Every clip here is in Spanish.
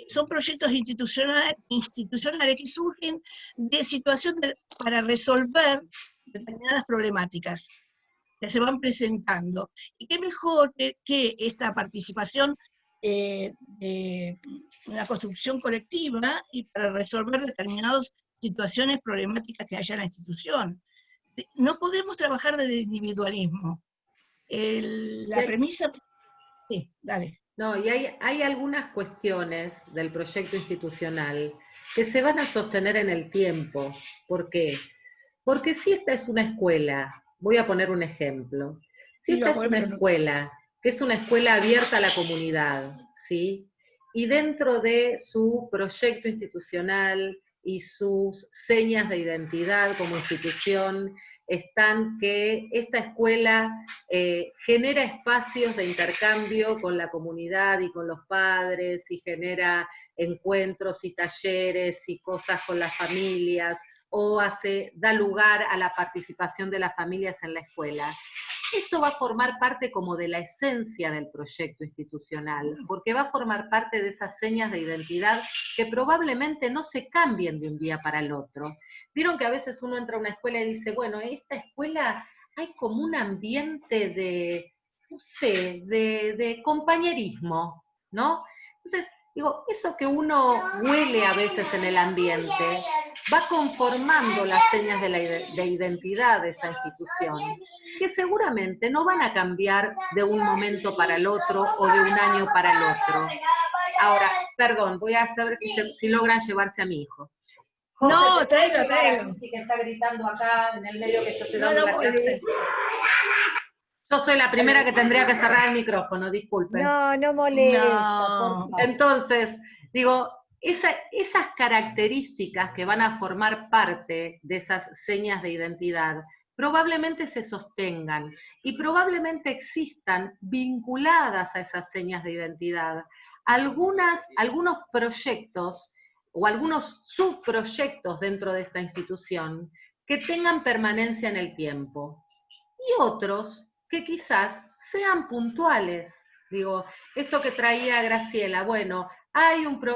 son proyectos institucionales que surgen de situaciones para resolver determinadas problemáticas que se van presentando. Y qué mejor que esta participación de una construcción colectiva y para resolver determinadas situaciones problemáticas que haya en la institución. No podemos trabajar desde el individualismo. La premisa... Sí, dale. No, y hay algunas cuestiones del proyecto institucional que se van a sostener en el tiempo. ¿Por qué? Porque si esta es una escuela, voy a poner un ejemplo, si esta es una escuela, que es una escuela abierta a la comunidad, ¿sí? Y dentro de su proyecto institucional y sus señas de identidad como institución, están que esta escuela genera espacios de intercambio con la comunidad y con los padres, y genera encuentros y talleres y cosas con las familias, o da lugar a la participación de las familias en la escuela. Esto va a formar parte como de la esencia del proyecto institucional, porque va a formar parte de esas señas de identidad que probablemente no se cambien de un día para el otro. Vieron que a veces uno entra a una escuela y dice, bueno, en esta escuela hay como un ambiente de, no sé, de compañerismo, ¿no? Entonces, digo, eso que uno huele a veces en el ambiente va conformando las señas de identidad de esa institución, que seguramente no van a cambiar de un momento para el otro o de un año para el otro. Ahora, perdón, voy a saber si logran llevarse a mi hijo. José, no, tráelo. Sí, que está gritando acá en el medio que yo estoy dando la clase. Yo soy la primera que tendría que cerrar el micrófono, disculpen. No molesta. No. Entonces, digo, esas características que van a formar parte de esas señas de identidad probablemente se sostengan y probablemente existan vinculadas a esas señas de identidad algunos proyectos o algunos subproyectos dentro de esta institución que tengan permanencia en el tiempo, y otros que quizás sean puntuales. Digo, esto que traía Graciela, bueno,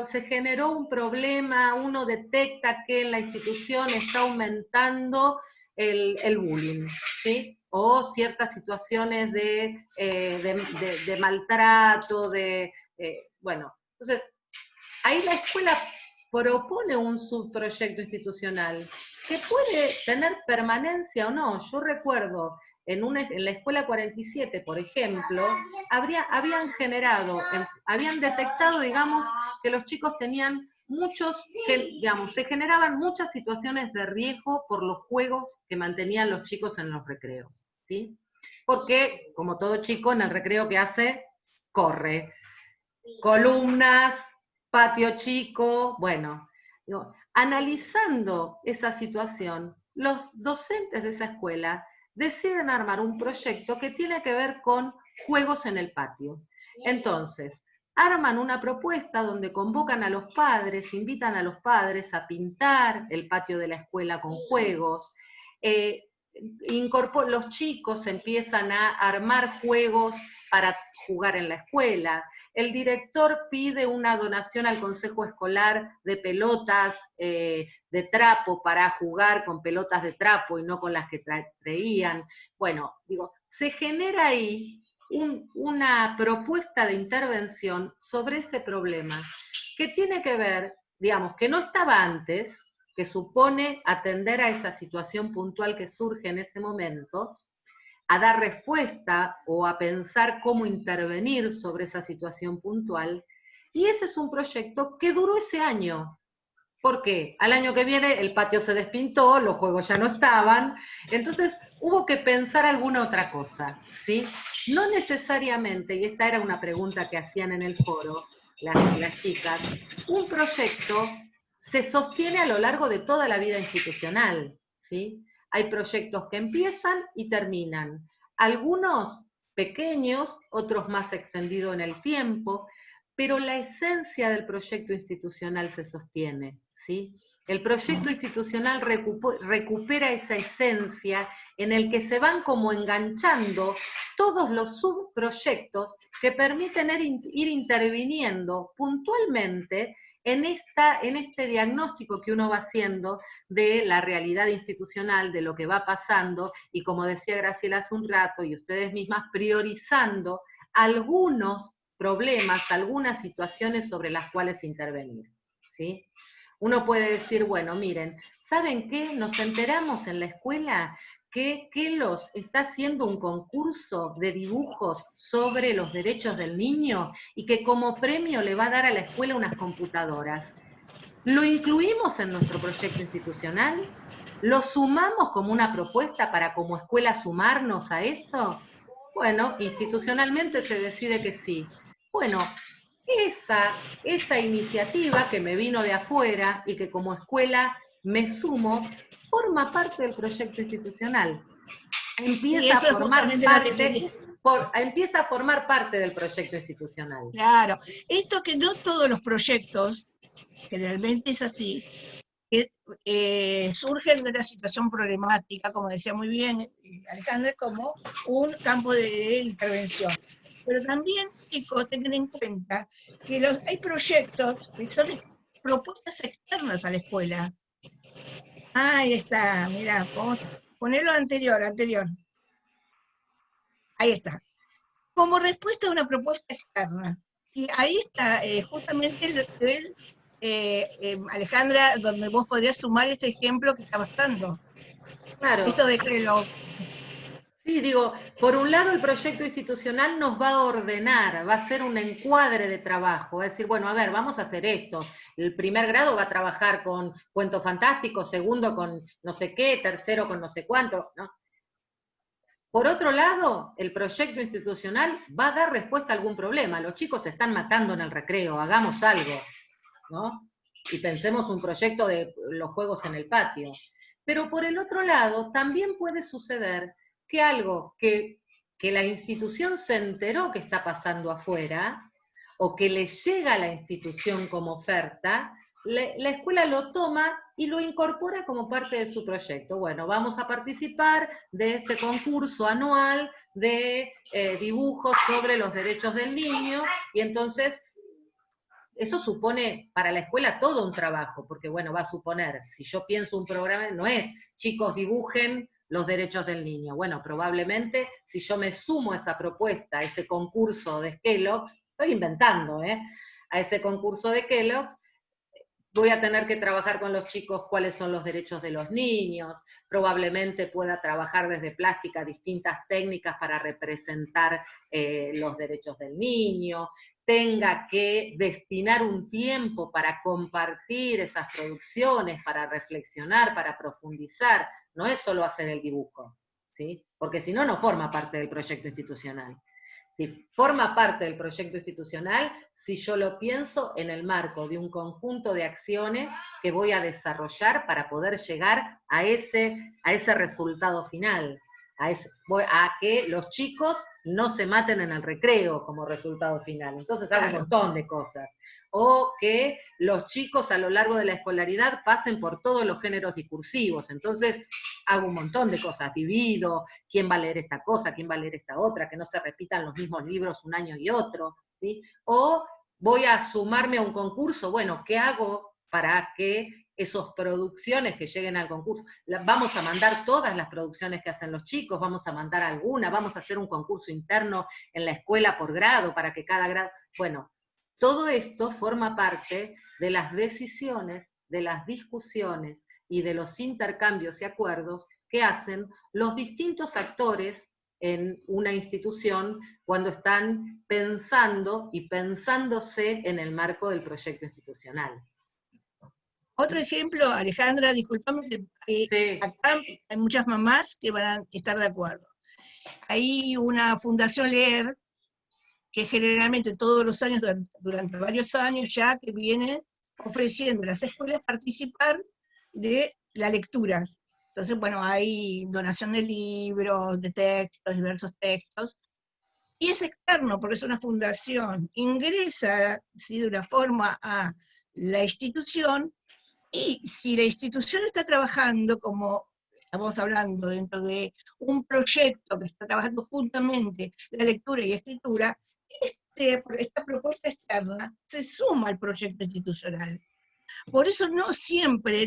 se generó un problema, uno detecta que en la institución está aumentando el bullying, ¿sí? O ciertas situaciones de maltrato, bueno, entonces, ahí la escuela propone un subproyecto institucional que puede tener permanencia o no. Yo recuerdo en la escuela 47, por ejemplo, habían detectado, digamos, que los chicos tenían se generaban muchas situaciones de riesgo por los juegos que mantenían los chicos en los recreos, ¿sí? Porque, como todo chico, en el recreo que hace, corre. Columnas, patio chico, bueno, analizando esa situación, los docentes de esa escuela deciden armar un proyecto que tiene que ver con juegos en el patio. Entonces, arman una propuesta donde convocan a los padres, invitan a los padres a pintar el patio de la escuela con juegos, los chicos empiezan a armar juegos para jugar en la escuela. El director pide una donación al consejo escolar de pelotas de trapo para jugar con pelotas de trapo y no con las que traían. Bueno, digo, se genera ahí una propuesta de intervención sobre ese problema que tiene que ver, digamos, que no estaba antes, que supone atender a esa situación puntual que surge en ese momento, a dar respuesta o a pensar cómo intervenir sobre esa situación puntual, y ese es un proyecto que duró ese año. ¿Por qué? Al año que viene el patio se despintó, los juegos ya no estaban, entonces hubo que pensar alguna otra cosa, ¿sí? No necesariamente, y esta era una pregunta que hacían en el foro las chicas, un proyecto se sostiene a lo largo de toda la vida institucional, ¿sí? Hay proyectos que empiezan y terminan, algunos pequeños, otros más extendidos en el tiempo, pero la esencia del proyecto institucional se sostiene, ¿sí? El proyecto institucional recupera esa esencia en el que se van como enganchando todos los subproyectos que permiten ir interviniendo puntualmente en este diagnóstico que uno va haciendo de la realidad institucional, de lo que va pasando, y como decía Graciela hace un rato, y ustedes mismas, priorizando algunos problemas, algunas situaciones sobre las cuales intervenir, ¿sí? Uno puede decir, bueno, miren, ¿saben qué? Nos enteramos en la escuela que Kelos está haciendo un concurso de dibujos sobre los derechos del niño y que como premio le va a dar a la escuela unas computadoras. ¿Lo incluimos en nuestro proyecto institucional? ¿Lo sumamos como una propuesta para como escuela sumarnos a esto? Bueno, institucionalmente se decide que sí. Bueno, esa iniciativa que me vino de afuera y que como escuela me sumo, forma parte del proyecto institucional. Y Empieza a eso es formar justamente lo que parte, quería. empieza a formar parte del proyecto institucional. Claro, esto que no todos los proyectos, generalmente es así, que surgen de una situación problemática, como decía muy bien Alejandra, como un campo de intervención. Pero también, chicos, tengan en cuenta que hay proyectos que son propuestas externas a la escuela. Ahí está, mira, vamos a ponerlo anterior. Ahí está. Como respuesta a una propuesta externa. Y ahí está justamente Alejandra, donde vos podrías sumar este ejemplo que estabas dando. Claro. Esto de que Sí, digo, por un lado el proyecto institucional nos va a ordenar, va a ser un encuadre de trabajo, va a decir, bueno, a ver, vamos a hacer esto. El primer grado va a trabajar con cuento fantástico, segundo con no sé qué, tercero con no sé cuánto, ¿no? Por otro lado, el proyecto institucional va a dar respuesta a algún problema. Los chicos se están matando en el recreo, hagamos algo, ¿no? Y pensemos un proyecto de los juegos en el patio. Pero por el otro lado, también puede suceder que algo que la institución se enteró que está pasando afuera, o que le llega a la institución como oferta, la escuela lo toma y lo incorpora como parte de su proyecto. Bueno, vamos a participar de este concurso anual de dibujos sobre los derechos del niño, y entonces eso supone para la escuela todo un trabajo, porque bueno, va a suponer, si yo pienso un programa, no es chicos dibujen los derechos del niño. Bueno, probablemente si yo me sumo a esa propuesta, a ese concurso de Kellogg's, estoy inventando, a ese concurso de Kellogg's, voy a tener que trabajar con los chicos cuáles son los derechos de los niños, probablemente pueda trabajar desde plástica distintas técnicas para representar los derechos del niño, tenga que destinar un tiempo para compartir esas producciones, para reflexionar, para profundizar, no es solo hacer el dibujo, ¿sí? Porque si no, no forma parte del proyecto institucional. Si forma parte del proyecto institucional, si yo lo pienso en el marco de un conjunto de acciones que voy a desarrollar para poder llegar a ese resultado final, a que los chicos no se maten en el recreo como resultado final. Entonces hago un montón de cosas. O que los chicos a lo largo de la escolaridad pasen por todos los géneros discursivos. Entonces hago un montón de cosas, divido quién va a leer esta cosa, quién va a leer esta otra, que no se repitan los mismos libros un año y otro, ¿sí? O voy a sumarme a un concurso, bueno, ¿qué hago para que esas producciones que lleguen al concurso, vamos a mandar todas las producciones que hacen los chicos, vamos a mandar alguna, vamos a hacer un concurso interno en la escuela por grado, para que cada grado, bueno, todo esto forma parte de las decisiones, de las discusiones y de los intercambios y acuerdos que hacen los distintos actores en una institución cuando están pensando y pensándose en el marco del proyecto institucional. Otro ejemplo, Alejandra, discúlpame, Sí. acá hay muchas mamás que van a estar de acuerdo. Hay una fundación Leer, que generalmente todos los años, durante varios años ya, que viene ofreciendo a las escuelas participar de la lectura. Entonces, bueno, hay donación de libros, de textos, diversos textos, y es externo porque es una fundación. Ingresa, ¿sí?, de una forma a la institución, Y si la institución está trabajando, como estamos hablando, dentro de un proyecto que está trabajando juntamente la lectura y escritura, esta propuesta externa se suma al proyecto institucional. Por eso no siempre,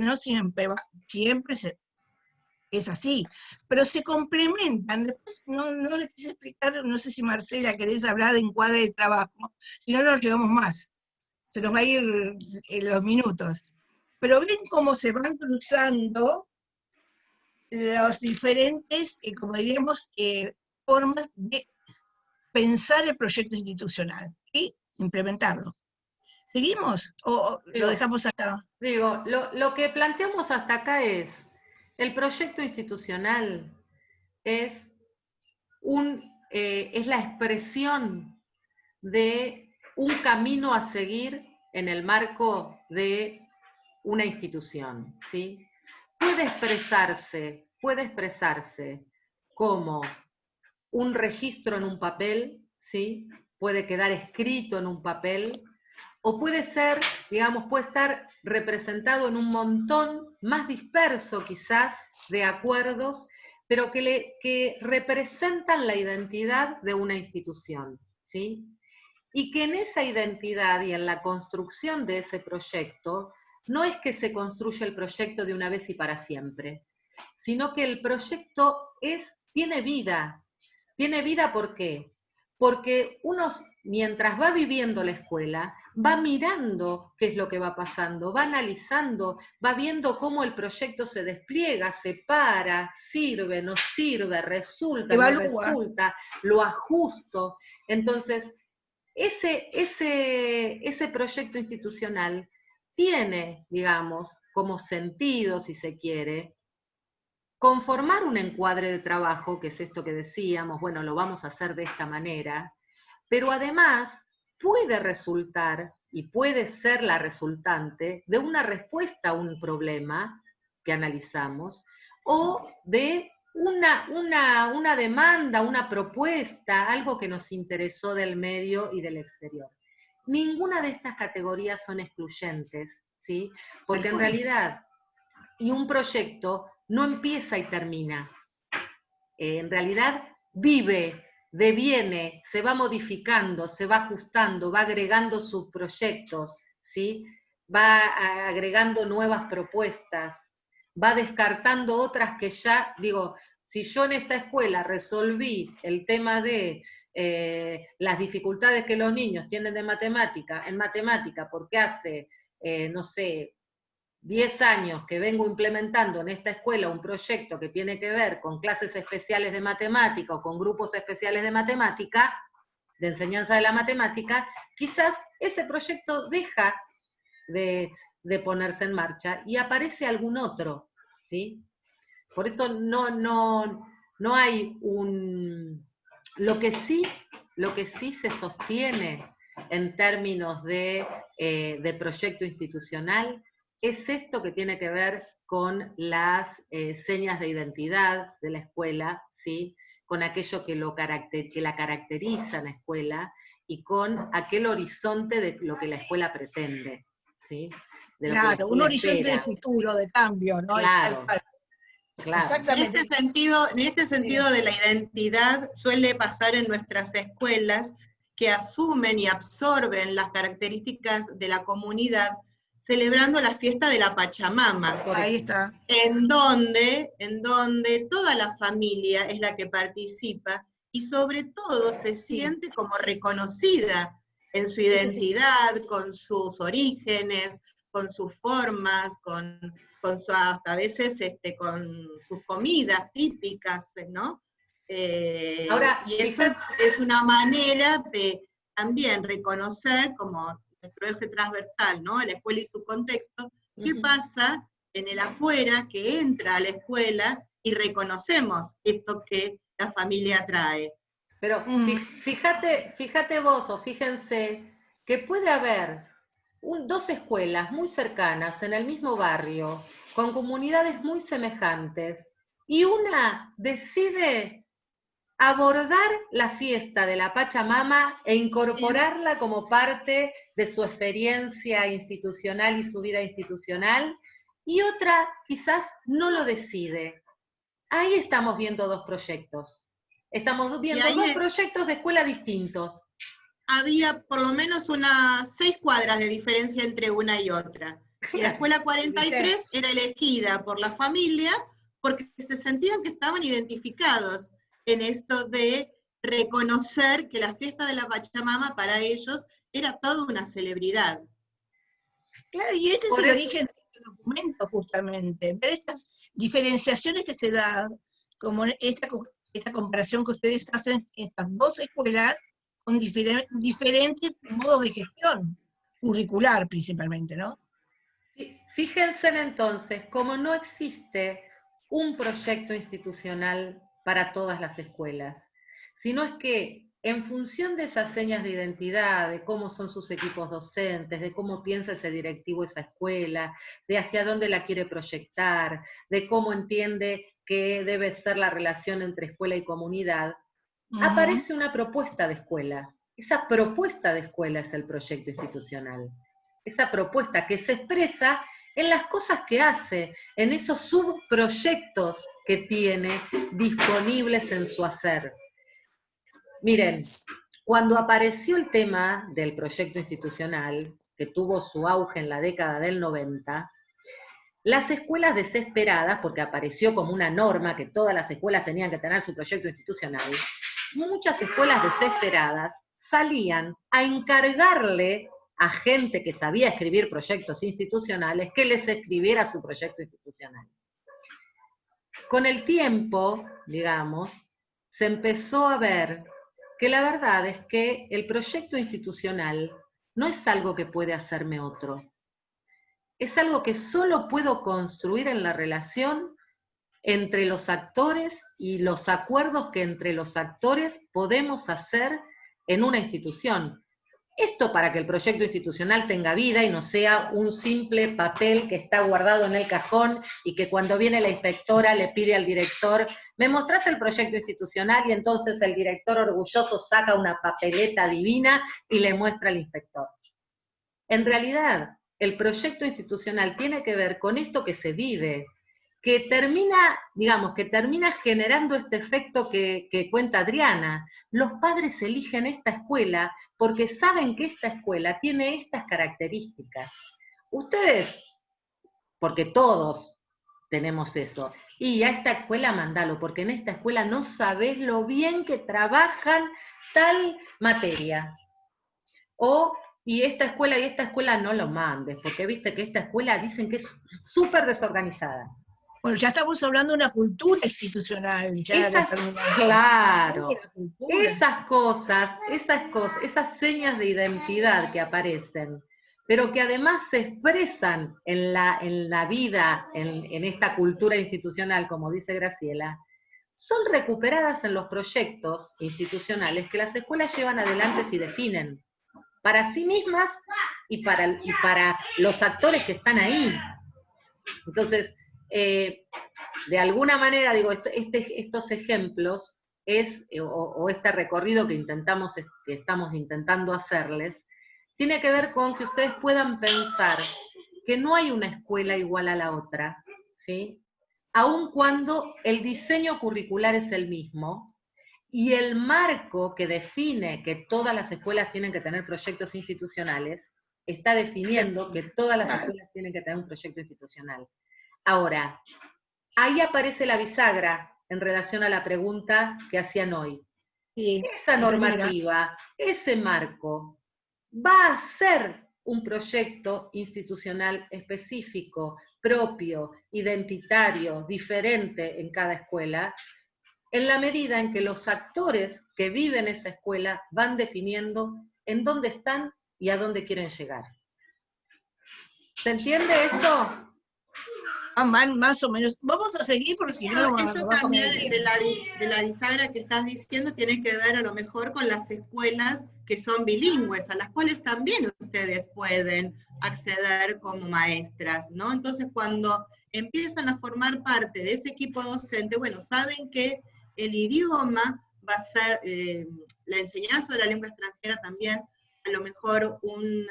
es así, pero se complementan. Después no les quise explicar, no sé si Marcela querés hablar de encuadre de trabajo, si no llegamos más, se nos va a ir en los minutos. Pero ven cómo se van cruzando los diferentes, como diríamos, formas de pensar el proyecto institucional y implementarlo. ¿Seguimos o lo dejamos acá? Digo, lo que planteamos hasta acá es, el proyecto institucional es la expresión de un camino a seguir en el marco de una institución, ¿sí? Puede expresarse como un registro en un papel, ¿sí? Puede quedar escrito en un papel, o puede ser, digamos, puede estar representado en un montón más disperso quizás de acuerdos, pero que representan la identidad de una institución, ¿sí? Y que en esa identidad y en la construcción de ese proyecto, no es que se construya el proyecto de una vez y para siempre, sino que el proyecto tiene vida. ¿Tiene vida por qué? Porque uno, mientras va viviendo la escuela, va mirando qué es lo que va pasando, va analizando, va viendo cómo el proyecto se despliega, se para, sirve, no sirve, resulta, no resulta, lo ajusto. Entonces, ese proyecto institucional tiene, digamos, como sentido, si se quiere, conformar un encuadre de trabajo, que es esto que decíamos, bueno, lo vamos a hacer de esta manera, pero además puede resultar y puede ser la resultante de una respuesta a un problema que analizamos o de una demanda, una propuesta, algo que nos interesó del medio y del exterior. Ninguna de estas categorías son excluyentes, ¿sí? Porque en realidad, y un proyecto no empieza y termina. En realidad vive, deviene, se va modificando, se va ajustando, va agregando subproyectos, ¿sí? Va agregando nuevas propuestas, va descartando otras que ya, digo, si yo en esta escuela resolví el tema de las dificultades que los niños tienen en matemática, porque hace, no sé, 10 años que vengo implementando en esta escuela un proyecto que tiene que ver con clases especiales de matemática o con grupos especiales de matemática, de enseñanza de la matemática, quizás ese proyecto deja de ponerse en marcha y aparece algún otro, ¿sí? Por eso no hay un... Lo que sí se sostiene en términos de proyecto institucional es esto que tiene que ver con las señas de identidad de la escuela, ¿sí? Con aquello que la caracteriza en la escuela y con aquel horizonte de lo que la escuela pretende, ¿sí? Claro, un horizonte de futuro, de cambio, ¿no? Claro. Claro. Exactamente. En este sentido de la identidad suele pasar en nuestras escuelas que asumen y absorben las características de la comunidad celebrando la fiesta de la Pachamama. Ahí está. En donde toda la familia es la que participa y sobre todo se siente como reconocida en su identidad, con sus orígenes, con sus formas, hasta a veces con sus comidas típicas, ¿no? Ahora, y eso es una manera de también reconocer como nuestro eje transversal, ¿no? La escuela y su contexto, ¿qué pasa en el afuera que entra a la escuela y reconocemos esto que la familia trae? Pero fíjate vos, o fíjense, que puede haber dos escuelas muy cercanas en el mismo barrio, con comunidades muy semejantes, y una decide abordar la fiesta de la Pachamama e incorporarla como parte de su experiencia institucional y su vida institucional, y otra quizás no lo decide. Ahí estamos viendo dos proyectos. Estamos viendo dos proyectos de escuela distintos. Había por lo menos unas 6 cuadras de diferencia entre una y otra. Y la escuela 43 era elegida por la familia porque se sentían que estaban identificados en esto de reconocer que la fiesta de la Pachamama para ellos era toda una celebridad. Claro, y este es el origen del documento, justamente. Ver estas diferenciaciones que se dan, como esta comparación que ustedes hacen, estas dos escuelas, con diferentes modos de gestión, curricular principalmente, ¿no? Fíjense entonces, como no existe un proyecto institucional para todas las escuelas, sino es que en función de esas señas de identidad, de cómo son sus equipos docentes, de cómo piensa ese directivo esa escuela, de hacia dónde la quiere proyectar, de cómo entiende que debe ser la relación entre escuela y comunidad, aparece una propuesta de escuela. Esa propuesta de escuela es el proyecto institucional. Esa propuesta que se expresa en las cosas que hace, en esos subproyectos que tiene disponibles en su hacer. Miren, cuando apareció el tema del proyecto institucional, que tuvo su auge en la década del 90, las escuelas desesperadas, porque apareció como una norma que todas las escuelas tenían que tener su proyecto institucional, muchas escuelas desesperadas salían a encargarle a gente que sabía escribir proyectos institucionales que les escribiera su proyecto institucional. Con el tiempo, digamos, se empezó a ver que la verdad es que el proyecto institucional no es algo que puede hacerme otro. Es algo que solo puedo construir en la relación entre los actores y los acuerdos que entre los actores podemos hacer en una institución. Esto para que el proyecto institucional tenga vida y no sea un simple papel que está guardado en el cajón y que cuando viene la inspectora le pide al director, ¿me mostrás el proyecto institucional? Y entonces el director orgulloso saca una papeleta divina y le muestra al inspector. En realidad, el proyecto institucional tiene que ver con esto que se vive, que termina, digamos, que termina generando este efecto que cuenta Adriana. Los padres eligen esta escuela porque saben que esta escuela tiene estas características. Ustedes, porque todos tenemos eso, y a esta escuela mandalo, porque en esta escuela no sabés lo bien que trabajan tal materia. Y esta escuela no lo mandes, porque viste que esta escuela dicen que es súper desorganizada. Bueno, ya estamos hablando de una cultura institucional. Claro, esas cosas, esas señas de identidad que aparecen, pero que además se expresan en la vida, en esta cultura institucional, como dice Graciela, son recuperadas en los proyectos institucionales que las escuelas llevan adelante y definen, para sí mismas y para los actores que están ahí. Entonces, de alguna manera, digo, estos ejemplos o este recorrido que estamos intentando hacerles, tiene que ver con que ustedes puedan pensar que no hay una escuela igual a la otra, ¿sí? Aun cuando el diseño curricular es el mismo, y el marco que define que todas las escuelas tienen que tener proyectos institucionales, está definiendo que todas las escuelas tienen que tener un proyecto institucional. Ahora, ahí aparece la bisagra en relación a la pregunta que hacían hoy. Sí, esa normativa, ese marco, va a ser un proyecto institucional específico, propio, identitario, diferente en cada escuela, en la medida en que los actores que viven esa escuela van definiendo en dónde están y a dónde quieren llegar. ¿Se entiende esto? Más o menos. Vamos a seguir porque si no... Esto también de la bisagra que estás diciendo tiene que ver a lo mejor con las escuelas que son bilingües, a las cuales también ustedes pueden acceder como maestras, ¿no? Entonces cuando empiezan a formar parte de ese equipo docente, bueno, saben que el idioma va a ser, la enseñanza de la lengua extranjera también, a lo mejor un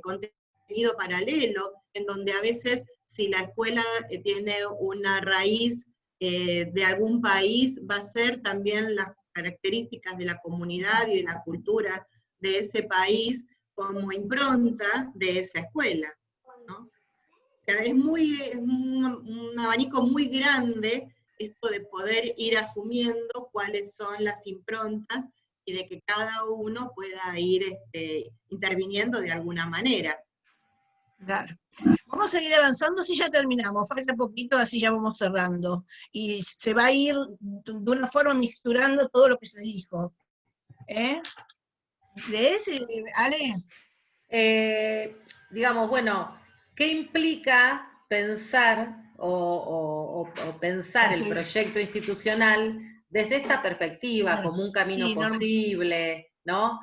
contexto contenido paralelo, en donde a veces si la escuela tiene una raíz de algún país, va a ser también las características de la comunidad y de la cultura de ese país como impronta de esa escuela, ¿no? O sea, es un abanico muy grande esto de poder ir asumiendo cuáles son las improntas y de que cada uno pueda ir interviniendo de alguna manera. Claro. Vamos a seguir avanzando si ya terminamos, falta poquito, así ya vamos cerrando. Y se va a ir de una forma mixturando todo lo que se dijo. ¿Lees, Ale? Digamos, bueno, ¿qué implica pensar o pensar el proyecto institucional desde esta perspectiva, como un camino posible, ¿no?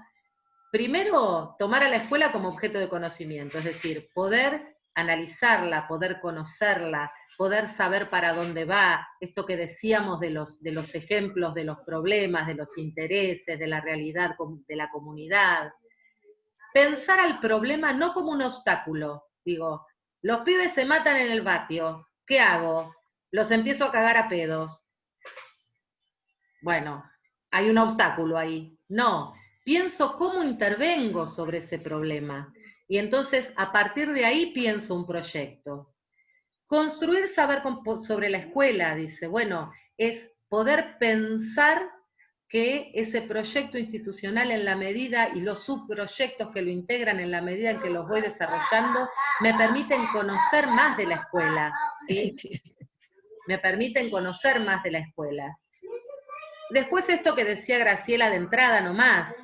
Primero, tomar a la escuela como objeto de conocimiento, es decir, poder analizarla, poder conocerla, poder saber para dónde va, esto que decíamos de los ejemplos, de los problemas, de los intereses, de la realidad de la comunidad. Pensar al problema no como un obstáculo, digo, los pibes se matan en el patio, ¿qué hago? Los empiezo a cagar a pedos. Bueno, hay un obstáculo ahí. No, pienso cómo intervengo sobre ese problema. Y entonces, a partir de ahí, pienso un proyecto. Construir saber sobre la escuela, dice, bueno, es poder pensar que ese proyecto institucional en la medida y los subproyectos que lo integran en la medida en que los voy desarrollando, me permiten conocer más de la escuela, ¿sí? Me permiten conocer más de la escuela. Después esto que decía Graciela de entrada nomás,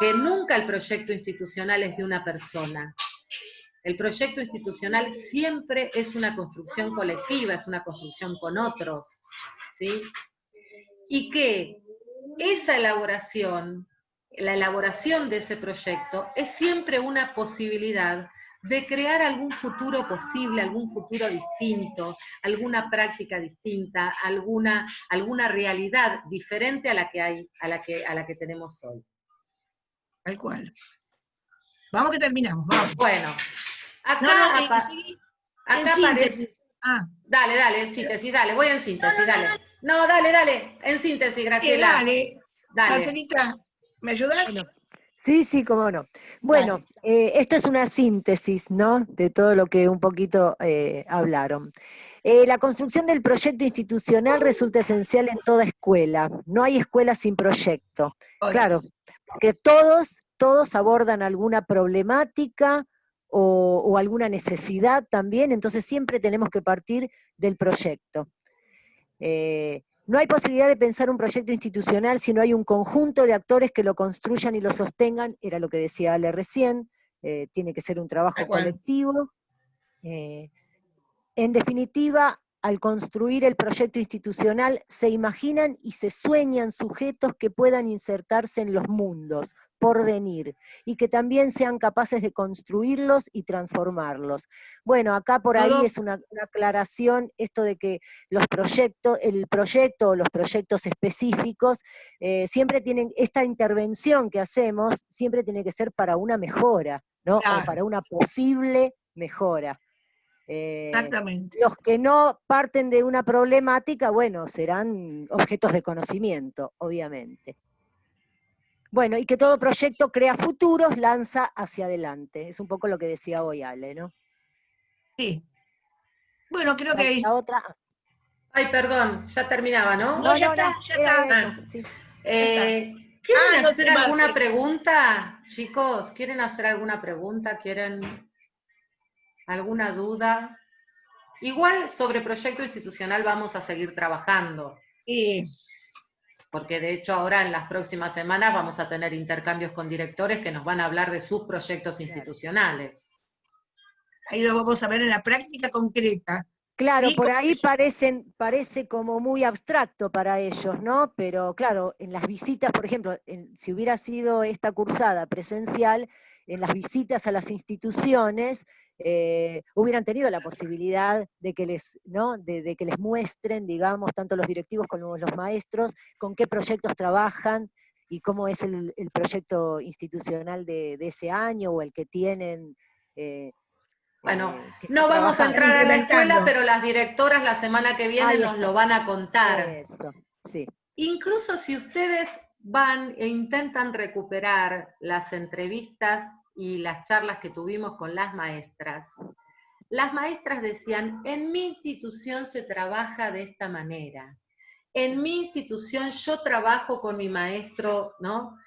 que nunca el proyecto institucional es de una persona. El proyecto institucional siempre es una construcción colectiva, es una construcción con otros, ¿sí? Y que esa elaboración, la elaboración de ese proyecto, es siempre una posibilidad de crear algún futuro posible, algún futuro distinto, alguna práctica distinta, alguna realidad diferente a la que hay, a la que tenemos hoy. Tal cual. Vamos que terminamos, vamos. Bueno, acá, en síntesis. Dale, en síntesis, dale, voy en síntesis, dale. No, dale, en síntesis, Graciela. Dale. Marcelita, ¿me ayudas? Bueno, sí, cómo no. Bueno, esto es una síntesis, ¿no?, de todo lo que un poquito hablaron. La construcción del proyecto institucional resulta esencial en toda escuela. No hay escuela sin proyecto. Claro, porque todos abordan alguna problemática o alguna necesidad también, entonces siempre tenemos que partir del proyecto. No hay posibilidad de pensar un proyecto institucional si no hay un conjunto de actores que lo construyan y lo sostengan, era lo que decía Ale recién, tiene que ser un trabajo colectivo. En definitiva, al construir el proyecto institucional, se imaginan y se sueñan sujetos que puedan insertarse en los mundos por venir, y que también sean capaces de construirlos y transformarlos. Bueno, acá por ahí es una aclaración, esto de que el proyecto o los proyectos específicos, siempre tienen, esta intervención que hacemos, siempre tiene que ser para una mejora, ¿no? Claro. O para una posible mejora. Exactamente. Los que no parten de una problemática, bueno, serán objetos de conocimiento, obviamente. Bueno, y que todo proyecto crea futuros, lanza hacia adelante. Es un poco lo que decía hoy Ale, ¿no? Sí. Bueno, creo que hay... otra. Ay, perdón, ya terminaba, ¿no? No, ya está. Sí. ¿Quieren hacer alguna pregunta, chicos? ¿Quieren hacer alguna pregunta? ¿Quieren alguna duda? Igual sobre proyecto institucional vamos a seguir trabajando. Porque de hecho ahora en las próximas semanas vamos a tener intercambios con directores que nos van a hablar de sus proyectos institucionales. Ahí lo vamos a ver en la práctica concreta. Claro, ¿sí? por ahí parece como muy abstracto para ellos, ¿no? Pero claro, en las visitas, por ejemplo, si hubiera sido esta cursada presencial, en las visitas a las instituciones, hubieran tenido la posibilidad de que les, ¿no?, de que les muestren, digamos, tanto los directivos como los maestros, con qué proyectos trabajan y cómo es el proyecto institucional de ese año o el que tienen Bueno, que está no vamos a trabajando. entrar a la escuela, Implementando. pero las directoras la semana que viene Ahí nos está. lo van a contar. Eso, sí. Incluso si ustedes van e intentan recuperar las entrevistas y las charlas que tuvimos con las maestras decían, en mi institución se trabaja de esta manera. En mi institución yo trabajo con mi maestro, ¿no?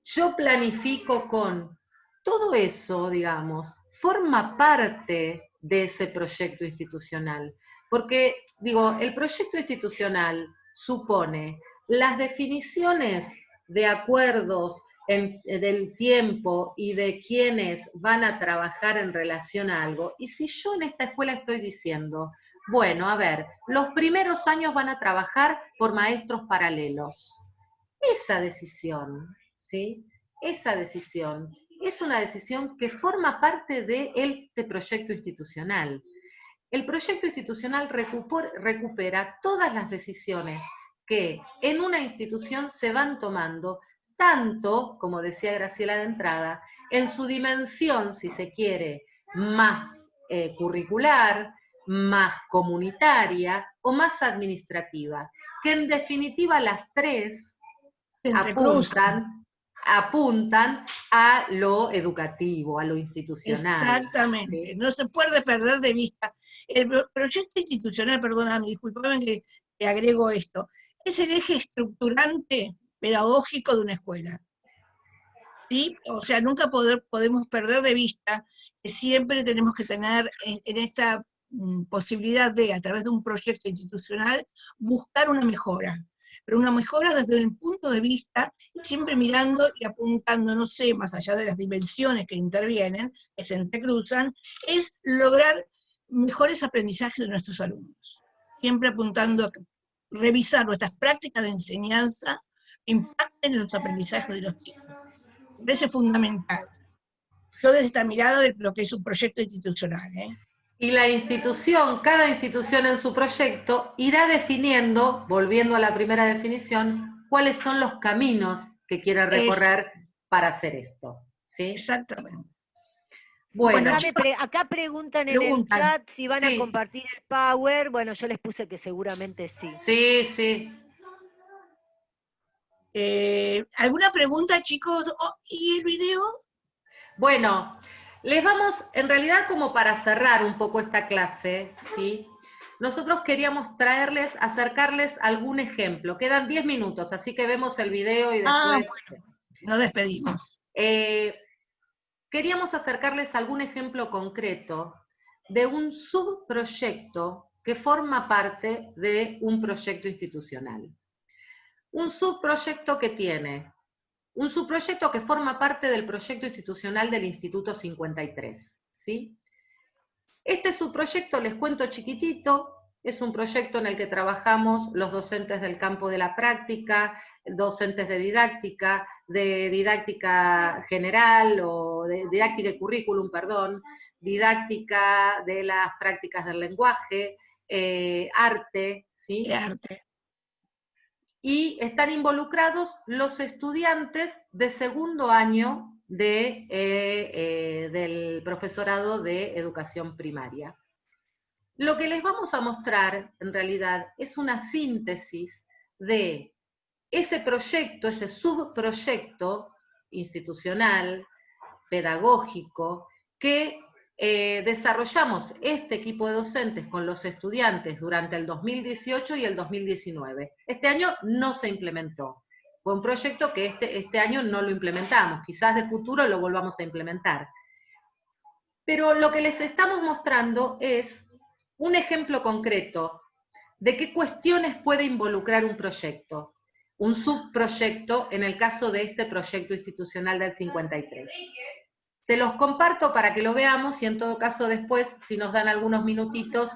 Yo planifico con... Todo eso, digamos, forma parte de ese proyecto institucional. Porque, digo, el proyecto institucional supone las definiciones de acuerdos del tiempo y de quienes van a trabajar en relación a algo. Y si yo en esta escuela estoy diciendo, bueno, a ver, los primeros años van a trabajar por maestros paralelos. Esa decisión, ¿sí? Esa decisión es una decisión que forma parte de este proyecto institucional. El proyecto institucional recupera todas las decisiones que en una institución se van tomando, tanto, como decía Graciela de entrada, en su dimensión, si se quiere, más curricular, más comunitaria o más administrativa, que en definitiva las tres Se entrecruzan. apuntan a lo educativo, a lo institucional. Exactamente, ¿sí? no se puede perder de vista. El proyecto institucional, perdóname, disculpame que agrego esto, es el eje estructurante pedagógico de una escuela. ¿Sí? O sea, nunca podemos perder de vista que siempre tenemos que tener en esta posibilidad de, a través de un proyecto institucional, buscar una mejora. Pero una mejora desde el punto de vista, siempre mirando y apuntando, no sé, más allá de las dimensiones que intervienen, que se entrecruzan, es lograr mejores aprendizajes de nuestros alumnos. Siempre apuntando a revisar nuestras prácticas de enseñanza que impacten en los aprendizajes de los chicos. Me parece fundamental. Yo desde esta mirada de lo que es un proyecto institucional. Y la institución, cada institución en su proyecto, irá definiendo, volviendo a la primera definición, cuáles son los caminos que quiere recorrer para hacer esto. ¿sí? Exactamente. Bueno, Acá preguntan en el chat si van a compartir el Power. Bueno, yo les puse que seguramente sí. Sí, sí. ¿Alguna pregunta, chicos? ¿Y el video? Bueno, les vamos, en realidad como para cerrar un poco esta clase, ¿sí? Nosotros queríamos acercarles algún ejemplo. Quedan 10 minutos, así que vemos el video y después... bueno, nos despedimos. Queríamos acercarles algún ejemplo concreto de un subproyecto que forma parte de un proyecto institucional. Un subproyecto que tiene... Un subproyecto que forma parte del proyecto institucional del Instituto 53, ¿sí? Este subproyecto, les cuento chiquitito, es un proyecto en el que trabajamos los docentes del campo de la práctica, docentes de didáctica general, o de didáctica y currículum, perdón, didáctica de las prácticas del lenguaje, arte, ¿sí? De arte. Y están involucrados los estudiantes de segundo año del profesorado de educación primaria. Lo que les vamos a mostrar, en realidad, es una síntesis de ese proyecto, ese subproyecto institucional, pedagógico, que desarrollamos este equipo de docentes con los estudiantes durante el 2018 y el 2019. Este año no se implementó. Fue un proyecto que este año no lo implementamos. Quizás de futuro lo volvamos a implementar. Pero lo que les estamos mostrando es un ejemplo concreto de qué cuestiones puede involucrar un proyecto, un subproyecto en el caso de este proyecto institucional del 53. Se los comparto para que lo veamos y en todo caso después, si nos dan algunos minutitos,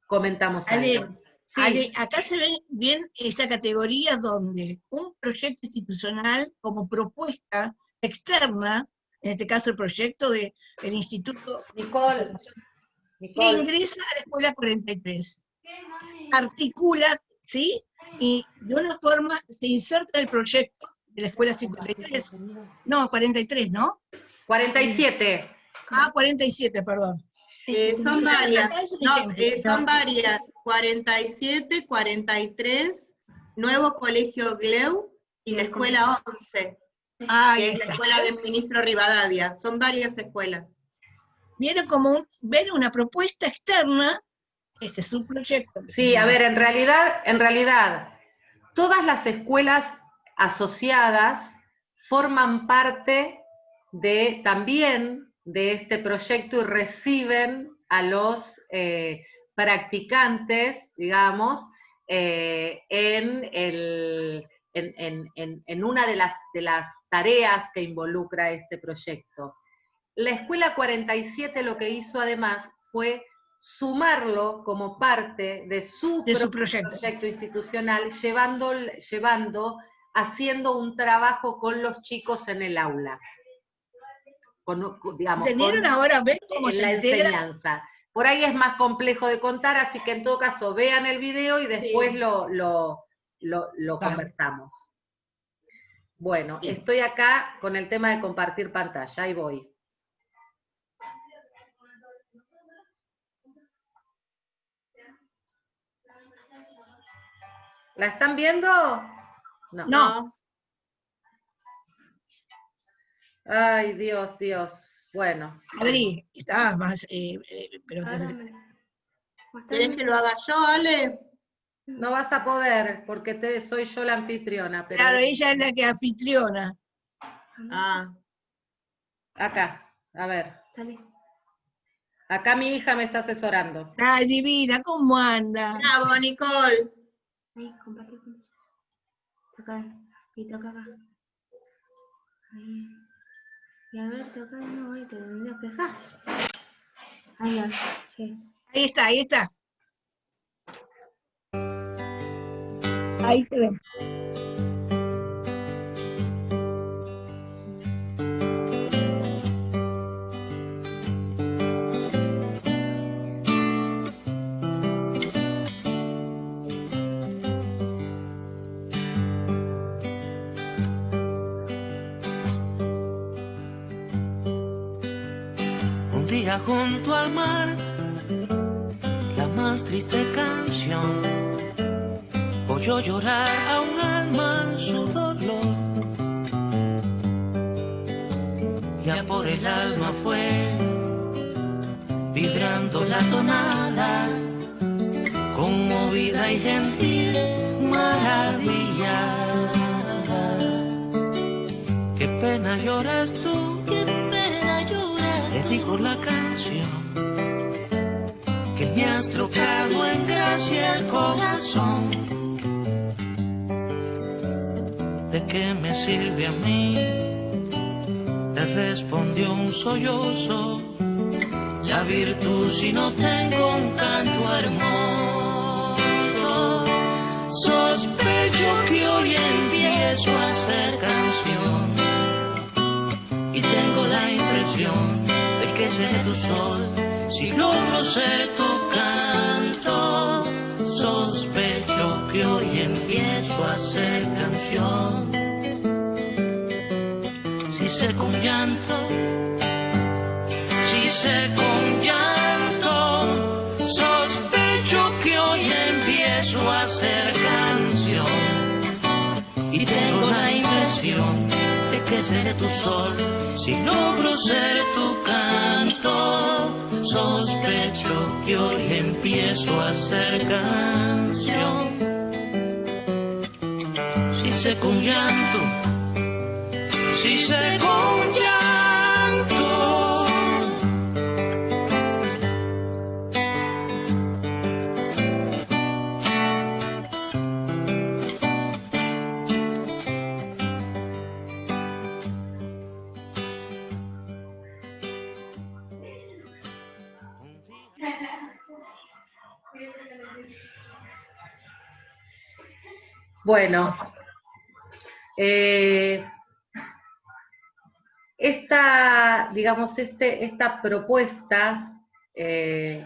comentamos algo. Sí. Ale, acá se ve bien esa categoría donde un proyecto institucional como propuesta externa, en este caso el proyecto del Instituto Nicole. que ingresa a la Escuela 43, articula, ¿sí? Y de una forma se inserta en el proyecto de la Escuela 53. No, 43, ¿no? 47. Ah, 47, perdón. Son varias, Acá es un no, ejemplo. son varias, 47, 43, Nuevo Colegio Gleu y la Escuela 11, Ahí que es la está. escuela del ministro Rivadavia. Son varias escuelas. Viene como viene una propuesta externa, este es un proyecto. Sí, a ver, en realidad, todas las escuelas asociadas forman parte también de este proyecto y reciben a los practicantes, digamos, en una de las tareas que involucra este proyecto. La Escuela 47 lo que hizo además fue sumarlo como parte de su proyecto institucional, haciendo un trabajo con los chicos en el aula. ¿Entendieron ahora? ¿Ven cómo en se la integra? enseñanza. Por ahí es más complejo de contar, así que en todo caso vean el video y después lo conversamos. Bueno, estoy acá con el tema de compartir pantalla, ahí voy. ¿La están viendo? No. Ay, Dios. Bueno. Adri, estabas más, pero ¿Querés que lo haga yo, Ale? No vas a poder, porque soy yo la anfitriona. Pero claro, ella es la que anfitriona. Ah. Acá, a ver. Acá mi hija me está asesorando. Ay, divina, ¿cómo anda? Bravo, Nicole. Ahí, compartir. Toca, y toca acá. Ahí. Y a ver, toca de nuevo y te tendrías que dejar. Ahí va, sí. Ahí está. Ahí se ve. Un día junto al mar, la más triste canción, oyó llorar a un alma en su dolor. Ya por el alma fue vibrando la tonada, conmovida y gentil, maravillada. Qué pena lloras tú, qué pena lloras, le dijo la canción, que me has trocado en gracia el corazón. ¿De qué me sirve a mí? Le respondió un sollozo, la virtud si no tengo un canto hermoso. Sospecho que hoy empiezo a hacer canción y tengo la impresión de que seré tu sol si logro ser tu canto. Sospecho que hoy empiezo a hacer canción. Si seco un llanto, si seco un llanto, sospecho que hoy empiezo a hacer canción y tengo la impresión de que seré tu sol si logro ser tu canto. Sospecho que hoy empiezo a hacer canción. Si seco un llanto, si seco un llanto. Bueno, esta propuesta que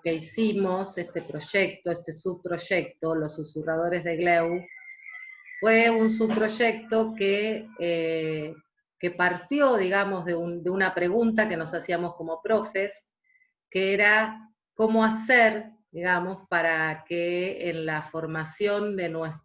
hicimos, este proyecto, este subproyecto, Los Susurradores de Gleu, fue un subproyecto que que partió, digamos, de una pregunta que nos hacíamos como profes, que era cómo hacer, digamos, para que en la formación de los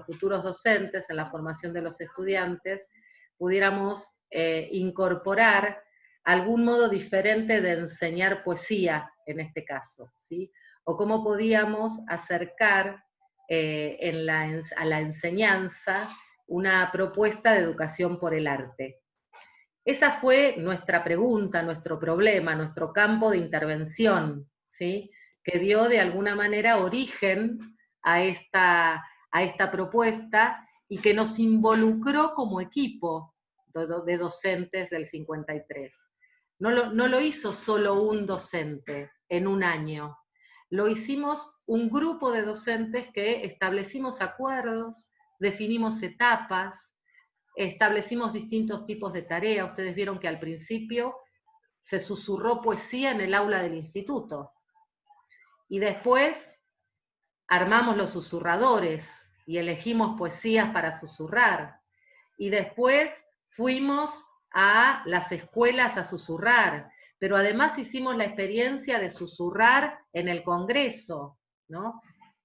futuros docentes, en la formación de los estudiantes, pudiéramos incorporar algún modo diferente de enseñar poesía, en este caso, ¿sí? O cómo podíamos acercar a la enseñanza una propuesta de educación por el arte. Esa fue nuestra pregunta, nuestro problema, nuestro campo de intervención, ¿sí? Que dio de alguna manera origen a esta propuesta y que nos involucró como equipo de docentes del 53. No lo hizo solo un docente en un año, lo hicimos un grupo de docentes que establecimos acuerdos, definimos etapas, establecimos distintos tipos de tareas. Ustedes vieron que al principio se susurró poesía en el aula del instituto. Y después armamos los susurradores y elegimos poesías para susurrar. Y después fuimos a las escuelas a susurrar. Pero además hicimos la experiencia de susurrar en el Congreso, ¿no?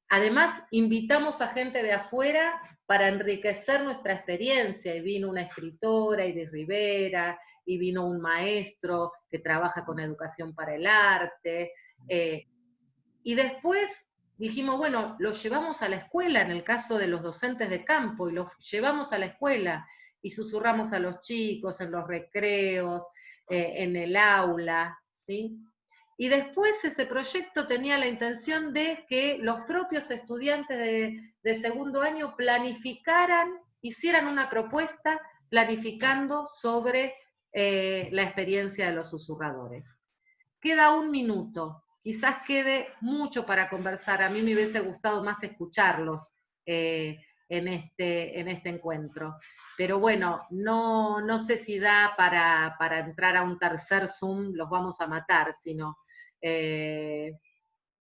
Además, invitamos a gente de afuera para enriquecer nuestra experiencia, y vino una escritora, Iris Rivera, y vino un maestro que trabaja con educación para el arte, y después dijimos, bueno, lo llevamos a la escuela, en el caso de los docentes de campo, y los llevamos a la escuela, y susurramos a los chicos en los recreos, en el aula, ¿sí? Y después ese proyecto tenía la intención de que los propios estudiantes de segundo año planificaran, hicieran una propuesta planificando sobre la experiencia de los susurradores. Queda un minuto, quizás quede mucho para conversar, a mí me hubiese gustado más escucharlos en este encuentro. Pero bueno, no sé si da para entrar a un tercer Zoom, los vamos a matar, sino...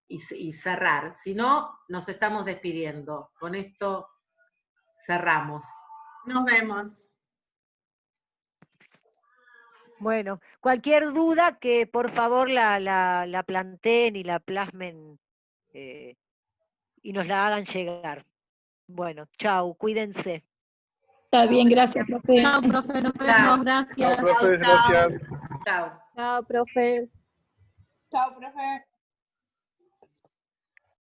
y cerrar. Si no, nos estamos despidiendo. Con esto cerramos. Nos vemos. Bueno, cualquier duda que por favor la planteen y la plasmen y nos la hagan llegar. Bueno, chau, cuídense. Está bien, gracias, profe. Chao, profe, nos vemos, gracias. Chao, profe, gracias. Chao. Chao, profe. Chao, profe.